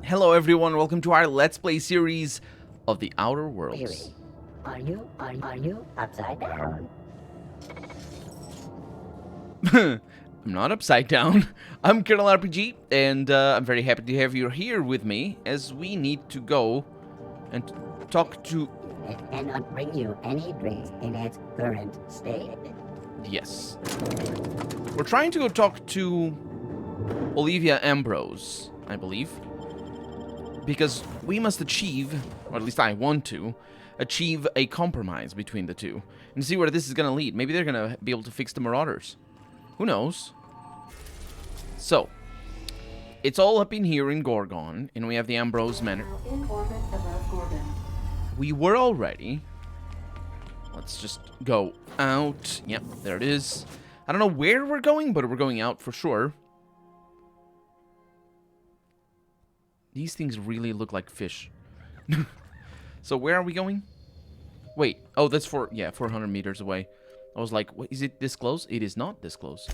Hello everyone, welcome to our Let's Play series of the Outer Worlds. Are you upside down? I'm not upside down. I'm Peril RPG, and I'm very happy to have you here with me as we need to go and talk to... It cannot bring you any drinks in its current state. Yes. We're trying to go talk to Olivia Ambrose, I believe. Because we must achieve, or at least I want to, achieve a compromise between the two. And see where this is going to lead. Maybe they're going to be able to fix the Marauders. Who knows? So, it's all up in here in Gorgon, and we have the Ambrose Manor. In orbit above Gorgon. We were already. Let's just go out. Yep, there it is. I don't know where we're going, but we're going out for sure. These things really look like fish. So where are we going? Wait. Oh, that's 400 meters away. I was like, what, is it this close? It is not this close.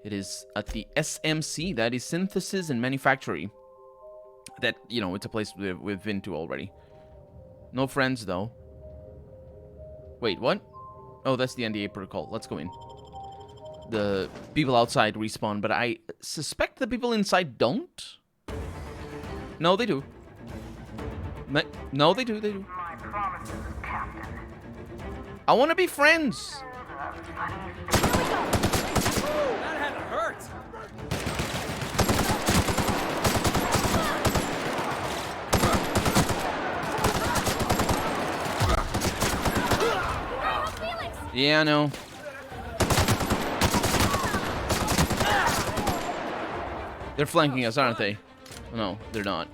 It is at the SMC. That is Synthesis and Manufacturing. That, you know, it's a place we've been to already. No friends, though. Wait, what? Oh, that's the NDA protocol. Let's go in. The people outside respawn, but I suspect the people inside don't. No, they do. No, they do. My promises, Captain. I want to be friends. That had to hurt. Yeah, I know. They're flanking us, aren't they? No, they're not.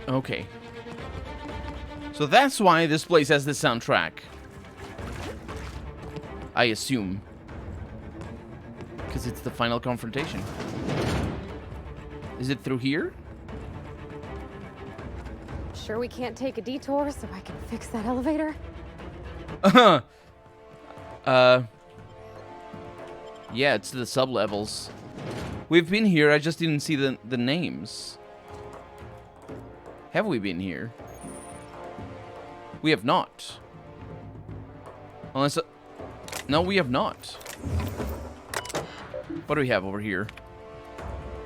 Okay. So that's why this place has this soundtrack. I assume. Because it's the final confrontation. Is it through here? Sure we can't take a detour so I can fix that elevator? Yeah, it's the sub-levels. We've been here, I just didn't see the names. Have we been here? We have not. Unless... no, we have not. What do we have over here?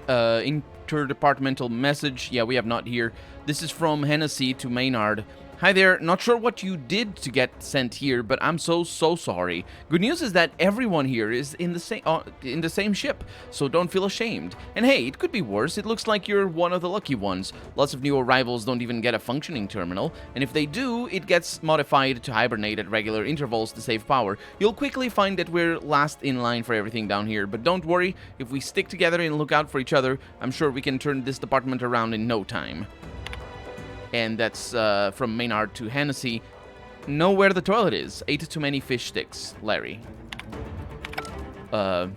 Interdepartmental message. Yeah, we have not here. This is from Hennessy to Maynard. Hi there, not sure what you did to get sent here, but I'm so sorry. Good news is that everyone here is in the same ship, so don't feel ashamed. And hey, it could be worse. It looks like you're one of the lucky ones. Lots of new arrivals don't even get a functioning terminal, and if they do, it gets modified to hibernate at regular intervals to save power. You'll quickly find that we're last in line for everything down here, but don't worry, if we stick together and look out for each other, I'm sure we can turn this department around in no time. And that's from Maynard to Hennessy. Know where the toilet is. Ate too many fish sticks, Larry. The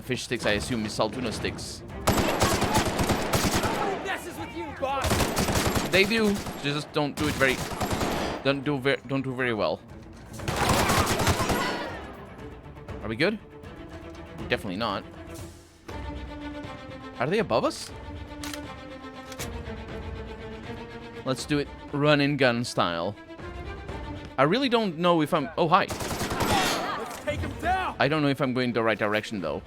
fish sticks, I assume, is Saltuna sticks. Who messes with you, boss? They do. Just don't do it very. Don't do very well. Are we good? Definitely not. Are they above us? Let's do it run and gun style. I really don't know if I'm... oh, hi. Let's take him down. I don't know if I'm going the right direction, though.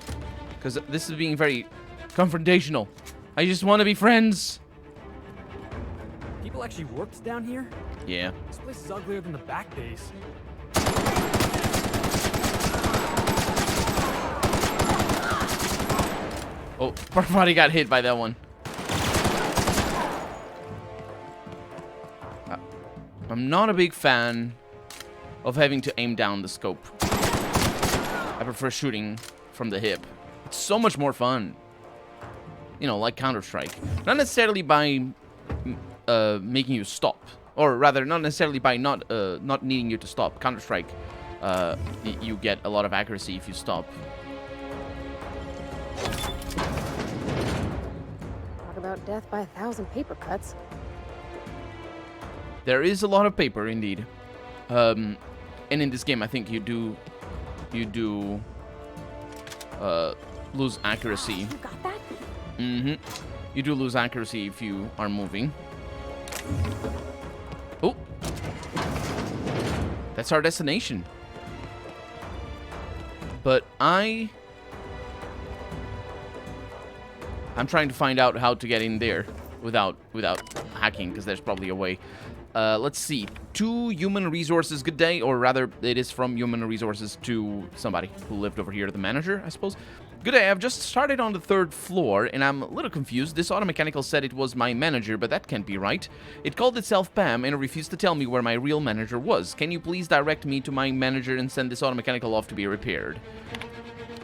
Because this is being very confrontational. I just want to be friends. People actually worked down here? Yeah. This place is uglier than the back days. Oh, our body got hit by that one. I'm not a big fan of having to aim down the scope. I prefer shooting from the hip. It's so much more fun. You know, like Counter-Strike. Not necessarily by making you stop. Or rather, not necessarily by not needing you to stop. Counter-Strike, you get a lot of accuracy if you stop. Talk about death by 1,000 paper cuts. There is a lot of paper, indeed. And in this game, I think you do lose accuracy. You got that? Mm-hmm. You do lose accuracy if you are moving. Oh. That's our destination. But I'm trying to find out how to get in there without hacking, because there's probably a way. Let's see. 2 human resources. Good day, or rather, it is from human resources to somebody who lived over here, the manager, I suppose. Good day. I've just started on the 3rd floor, and I'm a little confused. This automechanical said it was my manager, but that can't be right. It called itself Pam, and it refused to tell me where my real manager was. Can you please direct me to my manager and send this automechanical off to be repaired?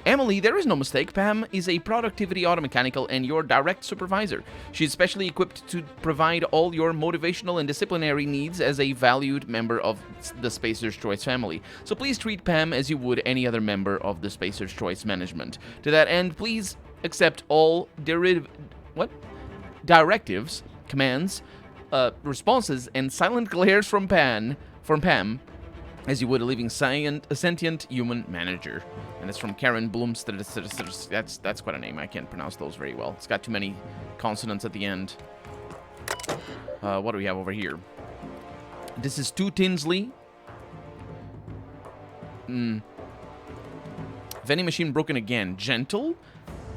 Emily, there is no mistake. Pam is a productivity automechanical and your direct supervisor. She is specially equipped to provide all your motivational and disciplinary needs as a valued member of the Spacer's Choice family. So please treat Pam as you would any other member of the Spacer's Choice management. To that end, please accept all directives, commands, responses, and silent glares from Pam as you would a living sentient human manager. And it's from Karen Bloomstead. That's quite a name. I can't pronounce those very well. It's got too many consonants at the end. What do we have over here? This is 2 Tinsley. Vending machine broken again. Gentle?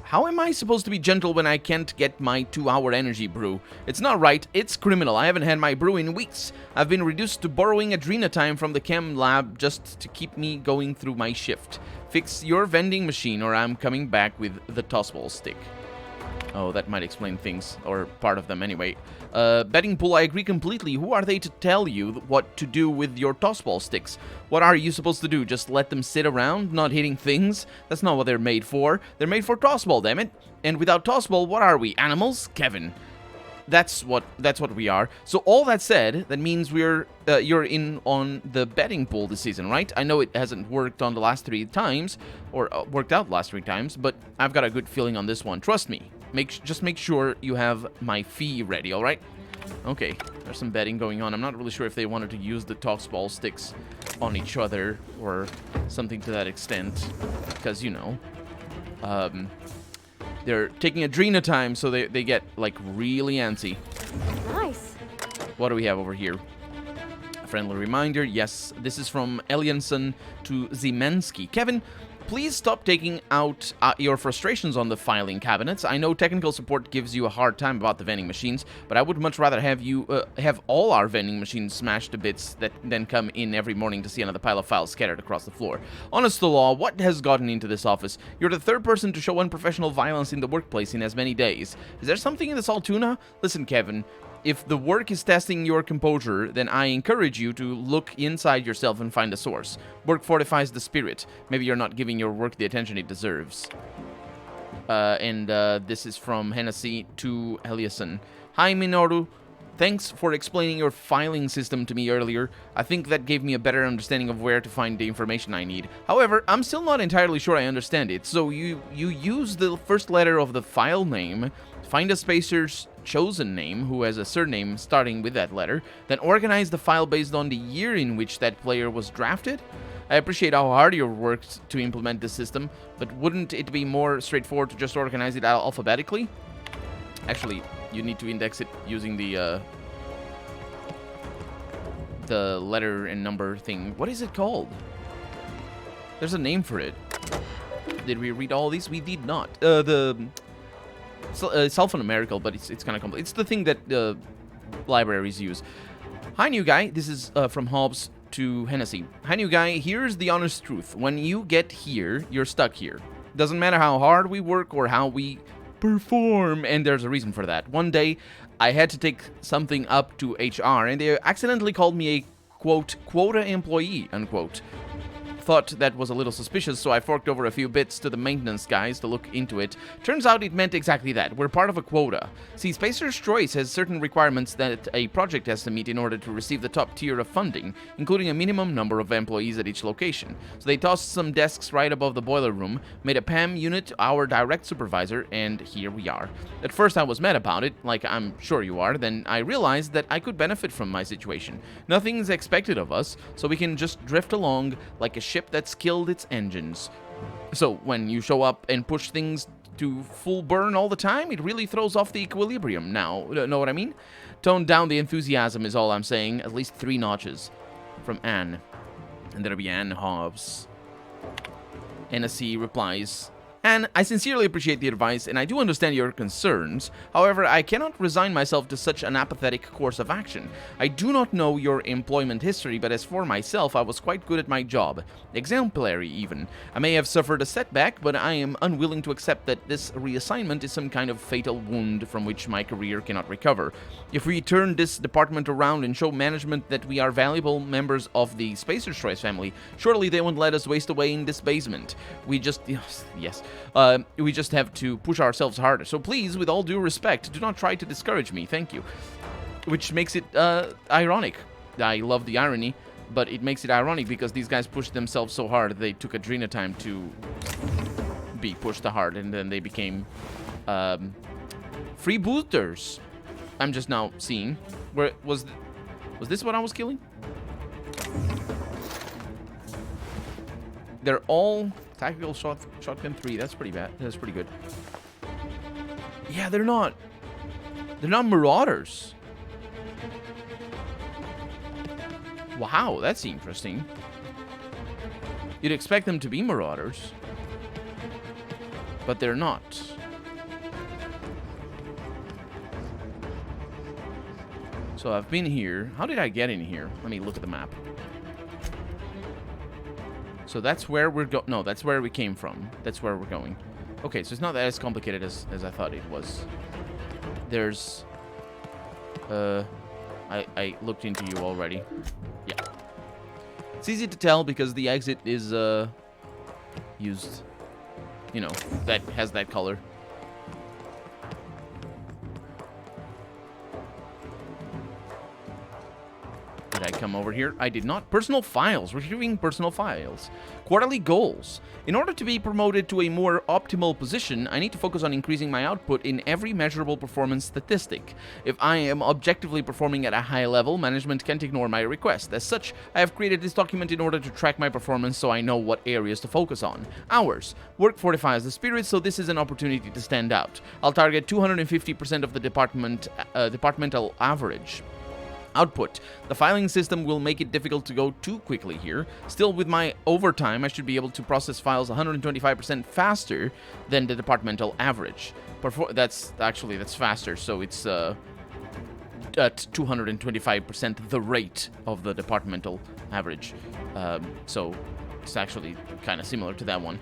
How am I supposed to be gentle when I can't get my 2-hour energy brew? It's not right. It's criminal. I haven't had my brew in weeks. I've been reduced to borrowing Adrenatime from the chem lab just to keep me going through my shift. Fix your vending machine or I'm coming back with the tossball stick. Oh, that might explain things, or part of them anyway. Betting pool, I agree completely. Who are they to tell you what to do with your tossball sticks? What are you supposed to do? Just let them sit around, not hitting things? That's not what they're made for. They're made for tossball, damn it. And without tossball, what are we? Animals? Kevin. That's what we are. So all that said, that means you're in on the betting pool this season, right? I know it hasn't worked on the last 3 times, or worked out the last 3 times, but I've got a good feeling on this one. Trust me. Just make sure you have my fee ready, all right? Okay, there's some betting going on. I'm not really sure if they wanted to use the tossball sticks on each other or something to that extent, because, you know, they're taking Adrenatime, so they get, like, really antsy. Nice. What do we have over here? A friendly reminder. Yes, this is from Elianson to Zemensky. Kevin, please stop taking out your frustrations on the filing cabinets. I know technical support gives you a hard time about the vending machines, but I would much rather have you have all our vending machines smashed to bits than come in every morning to see another pile of files scattered across the floor. Honest to law, what has gotten into this office? You're the 3rd person to show unprofessional violence in the workplace in as many days. Is there something in this all tuna? Listen, Kevin. If the work is testing your composure, then I encourage you to look inside yourself and find the source. Work fortifies the spirit. Maybe you're not giving your work the attention it deserves. This is from Hennessy to Eliasson. Hi, Minoru. Thanks for explaining your filing system to me earlier. I think that gave me a better understanding of where to find the information I need. However, I'm still not entirely sure I understand it. So you use the first letter of the file name, find a Spacer's chosen name who has a surname starting with that letter, then organize the file based on the year in which that player was drafted? I appreciate how hard you worked to implement this system, but wouldn't it be more straightforward to just organize it alphabetically? Actually, you need to index it using the letter and number thing. What is it called? There's a name for it. Did we read all these? We did not. It's alphanumerical, but it's kind of complex. It's the thing that libraries use. Hi, new guy. This is from Hobbs to Hennessy. Hi, new guy. Here's the honest truth. When you get here, you're stuck here. Doesn't matter how hard we work or how we perform, and there's a reason for that. One day, I had to take something up to HR, and they accidentally called me a, quote, quota employee, unquote. Thought that was a little suspicious, so I forked over a few bits to the maintenance guys to look into it. Turns out it meant exactly that. We're part of a quota. See, Spacer's Choice has certain requirements that a project has to meet in order to receive the top tier of funding, including a minimum number of employees at each location. So they tossed some desks right above the boiler room, made a PAM unit our direct supervisor, and here we are. At first I was mad about it, like I'm sure you are, then I realized that I could benefit from my situation. Nothing's expected of us, so we can just drift along like a ship that's killed its engines. So when you show up and push things to full burn all the time, it really throws off the equilibrium now. Know what I mean? Tone down the enthusiasm is all I'm saying. At least 3 notches. From Anne. And there'll be Anne Hobbs. NSC replies, Anne, I sincerely appreciate the advice, and I do understand your concerns. However, I cannot resign myself to such an apathetic course of action. I do not know your employment history, but as for myself, I was quite good at my job. Exemplary, even. I may have suffered a setback, but I am unwilling to accept that this reassignment is some kind of fatal wound from which my career cannot recover. If we turn this department around and show management that we are valuable members of the Spacer's Choice family, surely they won't let us waste away in this basement. We just... yes. We just have to push ourselves harder. So please, with all due respect, do not try to discourage me. Thank you. Which makes it ironic. I love the irony, but it makes it ironic because these guys pushed themselves so hard they took Adrena time to be pushed hard, and then they became freebooters. I'm just now seeing. Where was this what I was killing? They're all tactical shotgun 3. That's pretty bad. That's pretty good. Yeah, they're not marauders. Wow, that's interesting. You'd expect them to be marauders, but they're not. So I've been here. How did I get in here? Let me look at the map. So that's where we're no, that's where we came from. That's where we're going. Okay, so it's not as complicated as I thought it was. There's... I looked into you already. Yeah. It's easy to tell because the exit is, used... You know, that has that color. Did I come over here? I did not. Personal files. Retrieving personal files. Quarterly goals. In order to be promoted to a more optimal position, I need to focus on increasing my output in every measurable performance statistic. If I am objectively performing at a high level, management can't ignore my request. As such, I have created this document in order to track my performance so I know what areas to focus on. Hours. Work fortifies the spirit, so this is an opportunity to stand out. I'll target 250% of the departmental average. Output. The filing system will make it difficult to go too quickly here. Still, with my overtime, I should be able to process files 125% faster than the departmental average. That's faster, so it's at 225% the rate of the departmental average. So it's actually kind of similar to that one,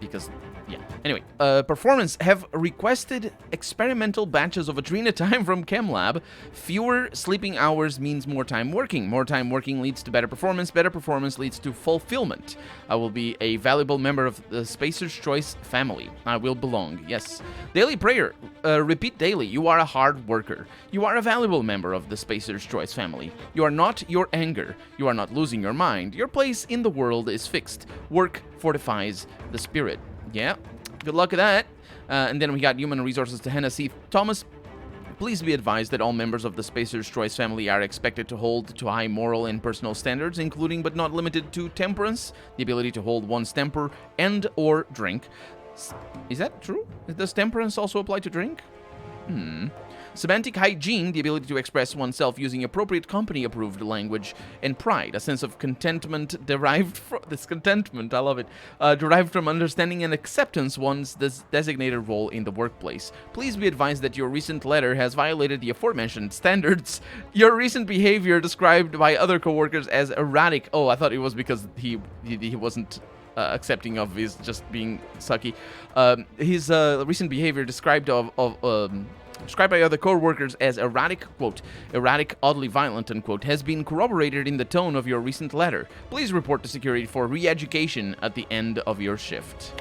because... yeah. Anyway, performance have requested experimental batches of Adrena time from ChemLab. Fewer sleeping hours means more time working. More time working leads to better performance. Better performance leads to fulfillment. I will be a valuable member of the Spacer's Choice family. I will belong. Yes. Daily prayer. Repeat daily. You are a hard worker. You are a valuable member of the Spacer's Choice family. You are not your anger. You are not losing your mind. Your place in the world is fixed. Work fortifies the spirit. Yeah, good luck with that. And then we got human resources to Hennessy. Thomas, please be advised that all members of the Spacer's Choice family are expected to hold to high moral and personal standards, including but not limited to temperance, the ability to hold one's temper and or drink. Is that true? Does temperance also apply to drink? Semantic hygiene, the ability to express oneself using appropriate company-approved language, and pride, a sense of contentment derived from this contentment. I love it. Derived from understanding and acceptance one's designated role in the workplace. Please be advised that your recent letter has violated the aforementioned standards. Your recent behavior described by other coworkers as erratic. Oh, I thought it was because he wasn't accepting of his just being sucky. His recent behavior described by other co-workers as erratic, quote, erratic, oddly violent, unquote, has been corroborated in the tone of your recent letter. Please report to security for re-education at the end of your shift.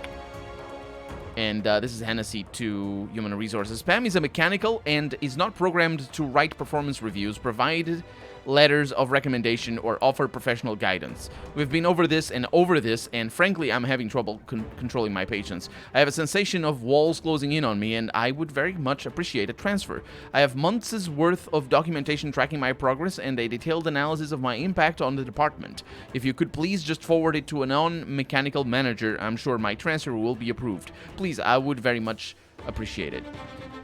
And this is Hennessy to Human Resources. Pam is a mechanical and is not programmed to write performance reviews, provided letters of recommendation, or offer professional guidance. We've been over this, and frankly, I'm having trouble controlling my patience. I have a sensation of walls closing in on me, and I would very much appreciate a transfer. I have months' worth of documentation tracking my progress and a detailed analysis of my impact on the department. If you could please just forward it to a non-mechanical manager, I'm sure my transfer will be approved. Please please. I would very much appreciate it.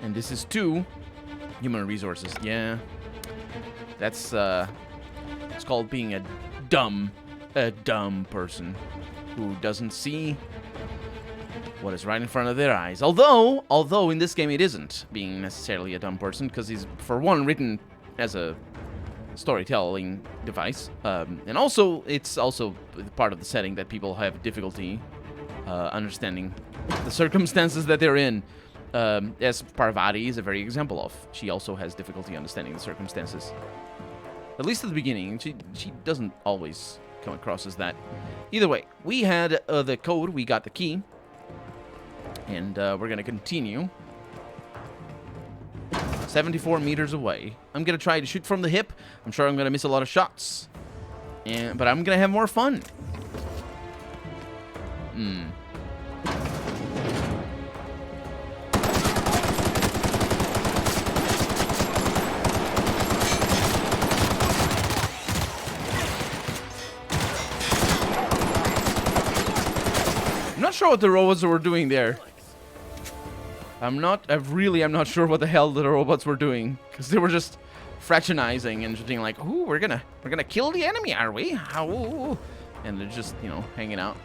And this is 2 human resources. Yeah. That's, it's called being a dumb person who doesn't see what is right in front of their eyes. Although in this game it isn't being necessarily a dumb person, because he's, for one, written as a storytelling device, and also it's also part of the setting that people have difficulty understanding the circumstances that they're in, as Parvati is a very example of. She also has difficulty understanding the circumstances, at least at the beginning. She doesn't always come across as that. Either way, we had the code, we got the key, and we're gonna continue 74 meters away. I'm gonna try to shoot from the hip. I'm sure I'm gonna miss a lot of shots, but I'm gonna have more fun. I'm not sure what the robots were doing there. I'm not sure what the hell the robots were doing, because they were just fraternizing and just being like, "Ooh, we're gonna kill the enemy, are we? How?" And they're just, you know, hanging out.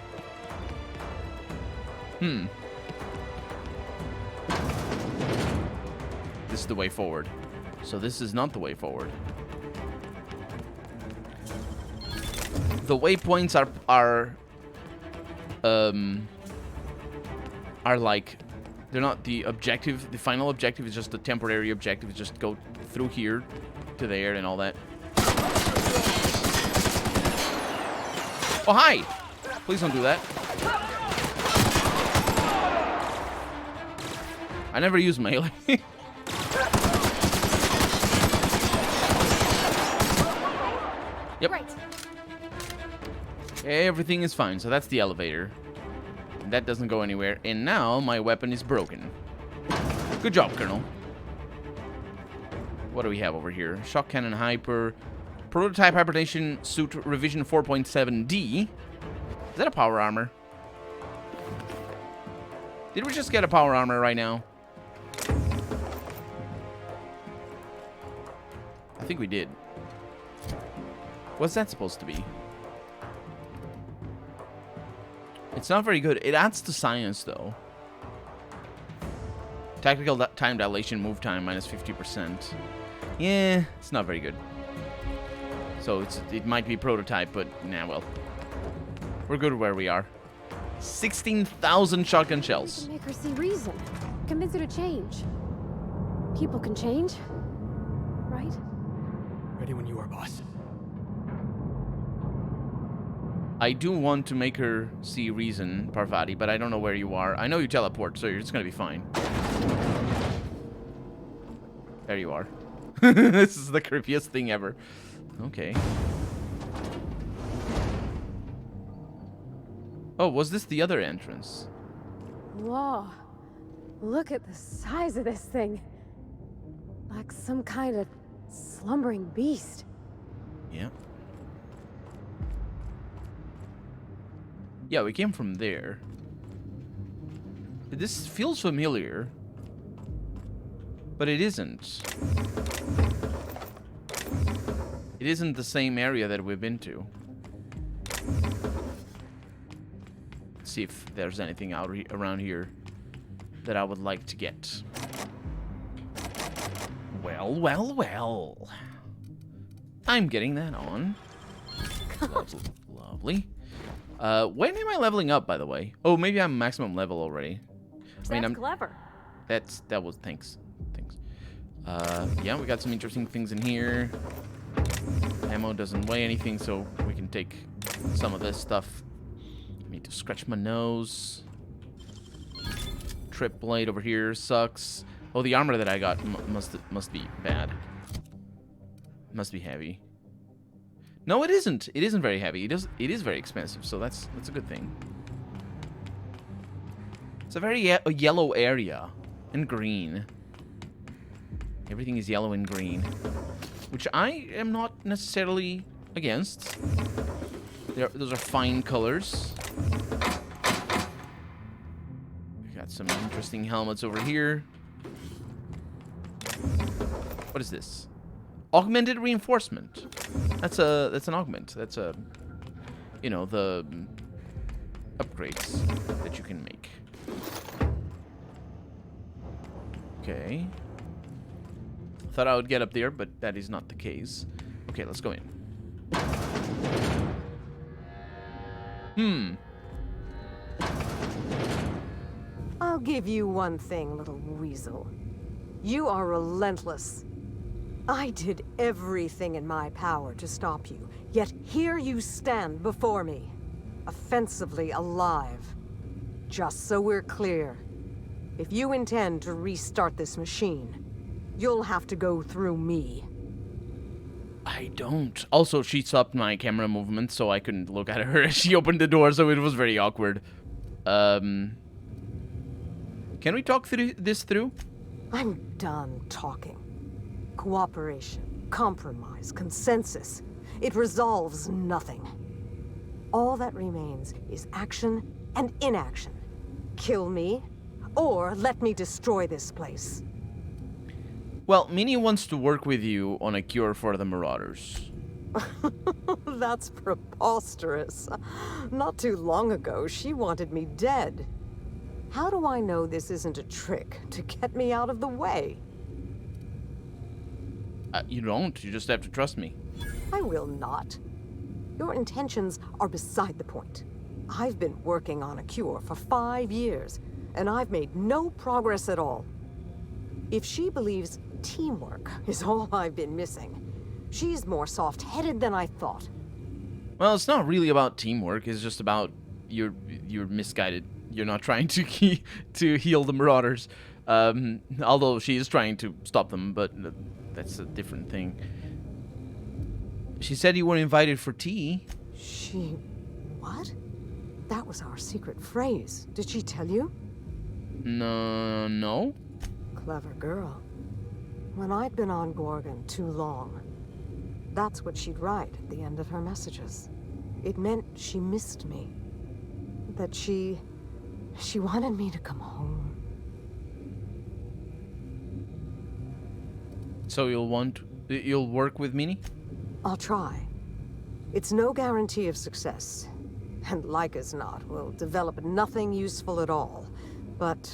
This is the way forward. So this is not the way forward. The waypoints are like, they're not the objective. The final objective is just the temporary objective. It's just go through here to there and all that. Oh, hi! Please don't do that. I never use melee. Yep. Right. Everything is fine. So that's the elevator. That doesn't go anywhere. And now my weapon is broken. Good job, Colonel. What do we have over here? Shock cannon hyper. Prototype hibernation suit revision 4.7D. Is that a power armor? Did we just get a power armor right now? I think we did. What's that supposed to be? It's not very good. It adds to science, though. Tactical time dilation, move time, minus 50%. Yeah, it's not very good. So it might be prototype, but nah, well. We're good where we are. 16,000 shotgun shells. Make her see reason. Convince her to change. People can change, right? Ready when you are, boss. I do want to make her see reason, Parvati, but I don't know where you are. I know you teleport, so you're just gonna be fine. There you are. This is the creepiest thing ever. Okay. Oh, was this the other entrance? Whoa. Look at the size of this thing. Like some kind of slumbering beast. Yeah. Yeah, we came from there. This feels familiar, but it isn't. It isn't the same area that we've been to. Let's see if there's anything out around here that I would like to get. Well, well, well. I'm getting that on. Lovely. Lovely. When am I leveling up, by the way? Oh, maybe I'm maximum level already. I mean, That's clever. that was thanks. Yeah, we got some interesting things in here. Ammo doesn't weigh anything, so we can take some of this stuff. I need to scratch my nose. Trip blade over here sucks. Oh, the armor that I got must be bad. Must be heavy. No, it isn't. It isn't very heavy. It is very expensive, so that's a good thing. It's a very yellow area and green. Everything is yellow and green, which I am not necessarily against. Those are fine colors. We got some interesting helmets over here. What is this? Augmented reinforcement. That's an augment. That's a, you know, the upgrades that you can make. Okay. Thought I would get up there, but that is not the case. Okay, let's go in. I'll give you one thing, little weasel. You are relentless. I did everything in my power to stop you, yet here you stand before me, offensively alive. Just so we're clear, if you intend to restart this machine, you'll have to go through me. I don't. Also, she stopped my camera movement so I couldn't look at her as she opened the door, so it was very awkward. Can we talk this through? I'm done talking. Cooperation, compromise, consensus. It resolves nothing. All that remains is action and inaction. Kill me, or let me destroy this place. Well, Minnie wants to work with you on a cure for the Marauders. That's preposterous. Not too long ago, she wanted me dead. How do I know this isn't a trick to get me out of the way? You don't. You just have to trust me. I will not. Your intentions are beside the point. I've been working on a cure for 5 years, and I've made no progress at all. If she believes teamwork is all I've been missing, she's more soft-headed than I thought. Well, it's not really about teamwork. It's just about you're misguided. You're not trying to heal the Marauders. Although she is trying to stop them, but that's a different thing. She said you were invited for tea. She... what? That was our secret phrase. Did she tell you? No. Clever girl. When I'd been on Gorgon too long, that's what she'd write at the end of her messages. It meant she missed me. That she wanted me to come home. So you'll work with Minnie? I'll try. It's no guarantee of success. And like as not, we'll develop nothing useful at all. But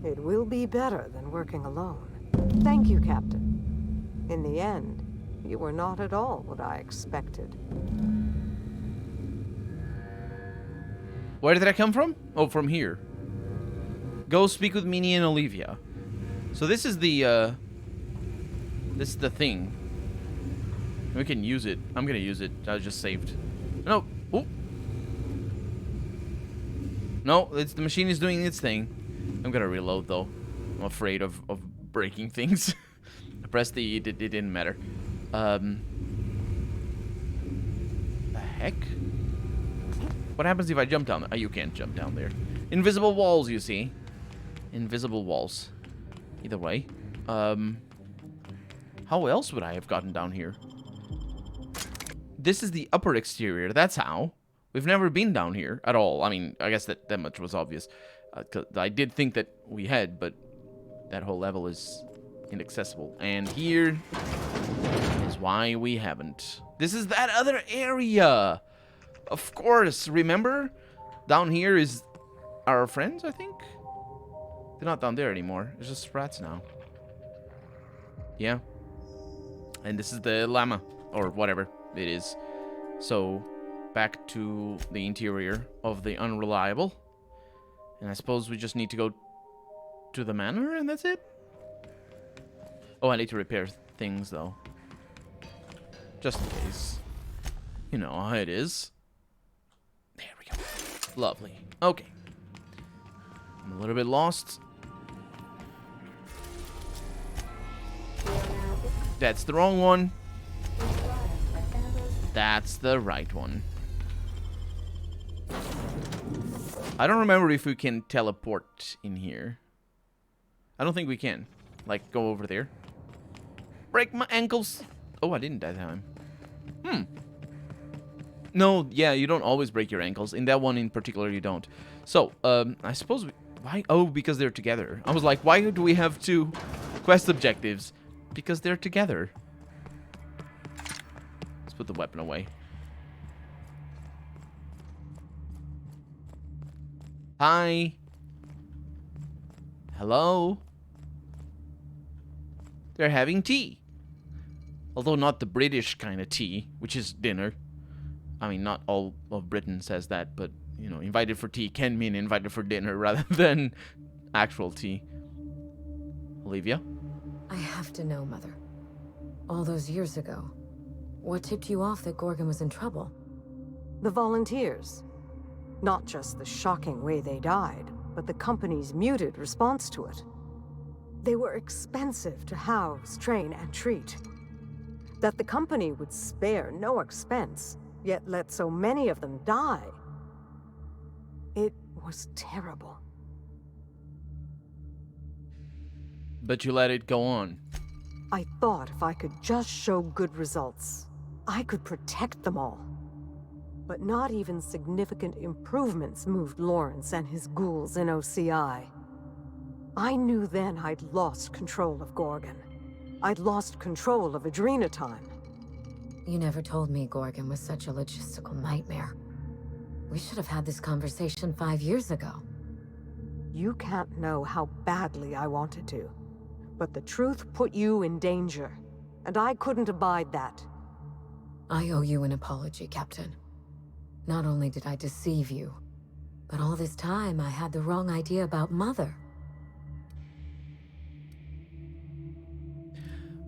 it will be better than working alone. Thank you, Captain. In the end, you were not at all what I expected. Where did I come from? Oh, from here. Go speak with Minnie and Olivia. So this is the thing. We can use it. I'm gonna use it. I just saved. No. Oh. No, the machine is doing its thing. I'm gonna reload though. I'm afraid of breaking things. I pressed the E. It didn't matter. The heck? What happens if I jump down there? Oh, you can't jump down there. Invisible walls, you see. Invisible walls. Either way. How else would I have gotten down here? This is the upper exterior. That's how. We've never been down here at all. I mean, I guess that much was obvious. 'Cause I did think that we had, but that whole level is inaccessible. And here is why we haven't. This is that other area. Of course. Remember? Down here is our friends, I think? They're not down there anymore. It's just rats now. Yeah. And this is the llama. Or whatever it is. So, back to the interior of the Unreliable. And I suppose we just need to go to the manor and that's it? Oh, I need to repair things though. Just in case. You know how it is. There we go. Lovely. Okay. I'm a little bit lost. That's the wrong one. That's the right one. I don't remember if we can teleport in here. I don't think we can. Like, go over there. Break my ankles. Oh, I didn't that time. No, yeah, you don't always break your ankles. In that one in particular, you don't. So, I suppose we... Why? Oh, because they're together. I was like, why do we have 2 quest objectives? Because they're together. Let's put the weapon away. Hi. Hello. They're having tea. Although not the British kind of tea, which is dinner. I mean, not all of Britain says that, but, you know, invited for tea can mean invited for dinner rather than actual tea. Olivia? I have to know, Mother. All those years ago, what tipped you off that Gorgon was in trouble? The volunteers. Not just the shocking way they died, but the company's muted response to it. They were expensive to house, train, and treat. That the company would spare no expense, yet let so many of them die. It was terrible. But you let it go on. I thought if I could just show good results, I could protect them all. But not even significant improvements moved Lawrence and his ghouls in OCI. I knew then I'd lost control of Gorgon. I'd lost control of Adrenatime. You never told me Gorgon was such a logistical nightmare. We should have had this conversation 5 years ago. You can't know how badly I wanted to. But the truth put you in danger, and I couldn't abide that. I owe you an apology, Captain. Not only did I deceive you, but all this time I had the wrong idea about Mother.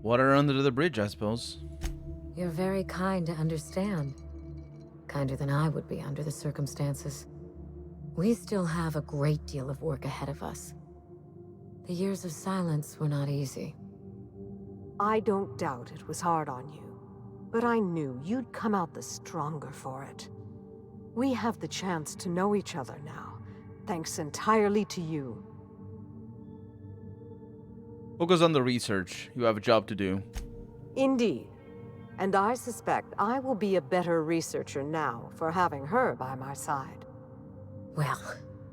Water under the bridge, I suppose. You're very kind to understand. Kinder than I would be under the circumstances. We still have a great deal of work ahead of us. The years of silence were not easy. I don't doubt it was hard on you, but I knew you'd come out the stronger for it. We have the chance to know each other now, thanks entirely to you. Focus on the research. You have a job to do. Indeed. And I suspect I will be a better researcher now for having her by my side. Well,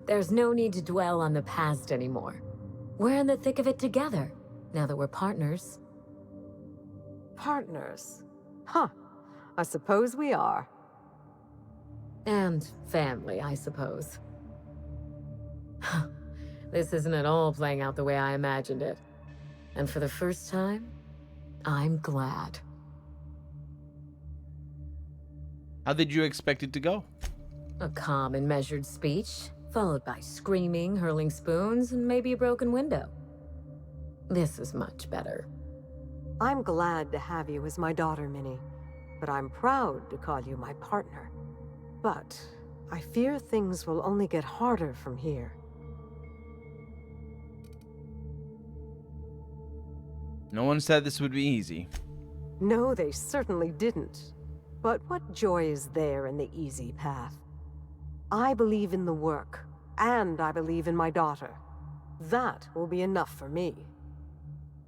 there's no need to dwell on the past anymore. We're in the thick of it together, now that we're partners. Partners? Huh. I suppose we are. And family, I suppose. This isn't at all playing out the way I imagined it. And for the first time, I'm glad. How did you expect it to go? A calm and measured speech, followed by screaming, hurling spoons, and maybe a broken window. This is much better. I'm glad to have you as my daughter, Minnie, but I'm proud to call you my partner. But I fear things will only get harder from here. No one said this would be easy. No, they certainly didn't. But what joy is there in the easy path? I believe in the work, and I believe in my daughter. That will be enough for me.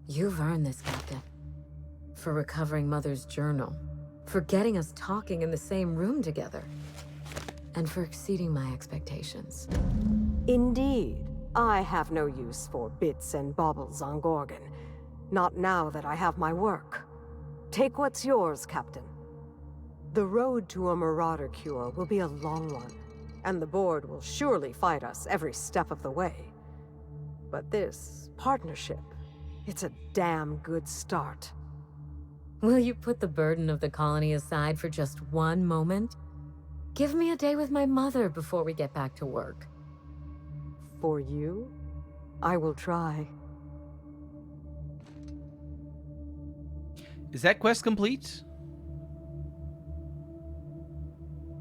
You've earned this, Captain. For recovering Mother's journal. For getting us talking in the same room together. And for exceeding my expectations. Indeed. I have no use for bits and baubles on Gorgon. Not now that I have my work. Take what's yours, Captain. The road to a Marauder cure will be a long one, and the Board will surely fight us every step of the way. But this partnership, it's a damn good start. Will you put the burden of the colony aside for just one moment? Give me a day with my mother before we get back to work. For you, I will try. Is that quest complete?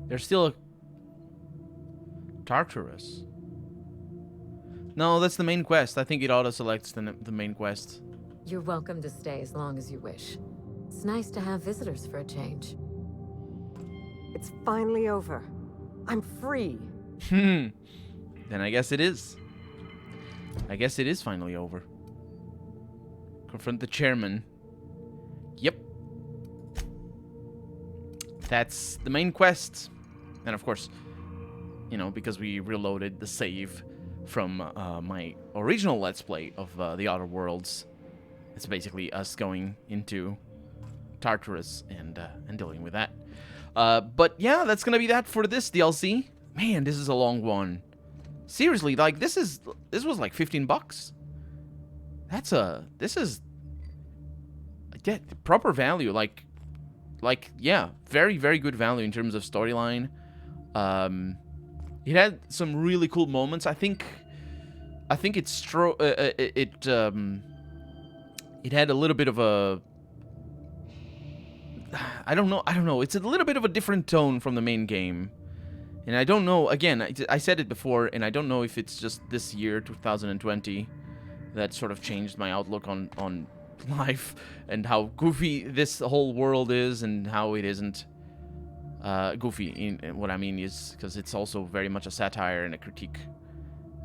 They're still Tartarus. No, that's the main quest. I think it auto-selects the main quest. You're welcome to stay as long as you wish. It's nice to have visitors for a change. It's finally over. I'm free. Then I guess it is. I guess it is finally over. Confront the chairman. Yep. That's the main quest. And of course, you know, because we reloaded the save from my original Let's Play of the Outer Worlds. It's basically us going into Tartarus and dealing with that. But yeah, that's gonna be that for this DLC. Man, this is a long one. Seriously, like this was like $15. This is yeah, proper value. Like yeah, very very good value in terms of storyline. It had some really cool moments. I think it had a little bit of a I don't know. It's a little bit of a different tone from the main game. And I don't know, again, I said it before, and I don't know if it's just this year, 2020, that sort of changed my outlook on life and how goofy this whole world is and how it isn't goofy. In what I mean is because it's also very much a satire and a critique.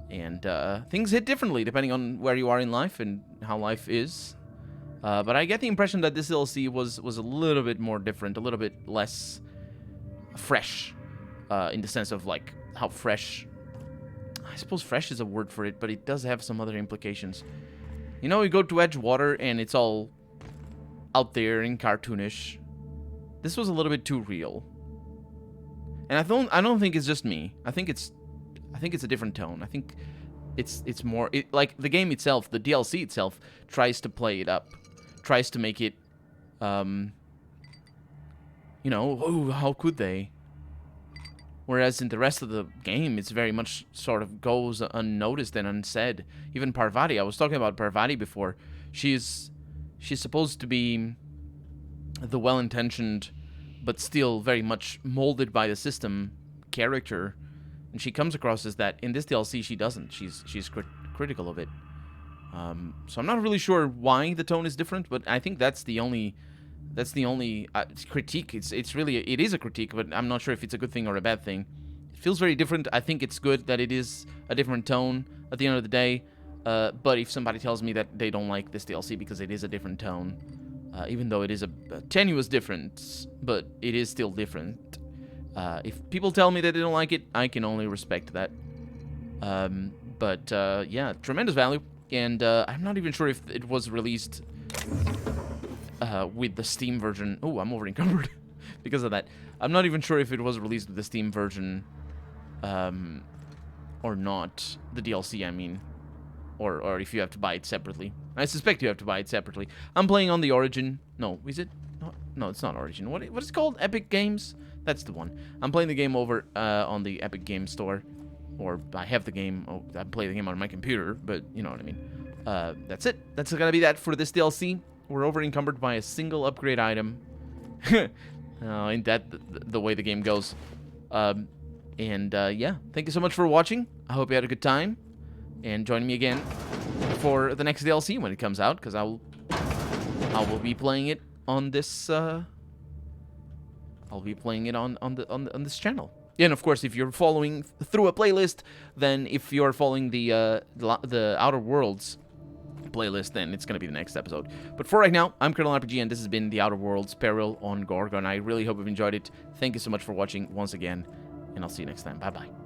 And things hit differently depending on where you are in life and how life is. But I get the impression that this DLC was a little bit more different, a little bit less fresh. In the sense of, like, how fresh... I suppose fresh is a word for it, but it does have some other implications. You know, you go to Edgewater, and it's all out there and cartoonish. This was a little bit too real. And I don't think it's just me. I think it's a different tone. I think it's more... like, the game itself, the DLC itself, tries to play it up. Tries to make it... you know, oh, how could they... Whereas in the rest of the game, it's very much sort of goes unnoticed and unsaid. Even Parvati, I was talking about Parvati before. She's supposed to be the well-intentioned, but still very much molded by the system character, and she comes across as that. In this DLC, she doesn't. She's critical of it. So I'm not really sure why the tone is different, but I think that's the only critique. It is a critique, but I'm not sure if it's a good thing or a bad thing. It feels very different. I think it's good that it is a different tone at the end of the day. But if somebody tells me that they don't like this DLC because it is a different tone, even though it is a tenuous difference, but it is still different. If people tell me that they don't like it, I can only respect that. But yeah, tremendous value. And I'm not even sure if it was released... with the Steam version. Oh, I'm over encumbered because of that. I'm not even sure if it was released with the Steam version or not. The DLC, I mean. Or if you have to buy it separately. I suspect you have to buy it separately. I'm playing on the Origin. No, is it? No, it's not Origin. What is it called? Epic Games? That's the one. I'm playing the game over on the Epic Games Store. Or I have the game. Oh, I play the game on my computer, but you know what I mean. That's it. That's gonna be that for this DLC. We're over encumbered by a single upgrade item. Ain't that the way the game goes? Yeah, thank you so much for watching. I hope you had a good time. And join me again for the next DLC when it comes out, because I will be playing it on this. I'll be playing it on this channel. And of course, if you're following through a playlist, then if you're following the Outer Worlds playlist, then it's going to be the next episode. But for right now, I'm Colonel RPG, and this has been The Outer Worlds Peril on Gorgon. I really hope you've enjoyed it. Thank you so much for watching once again, and I'll see you next time. Bye-bye.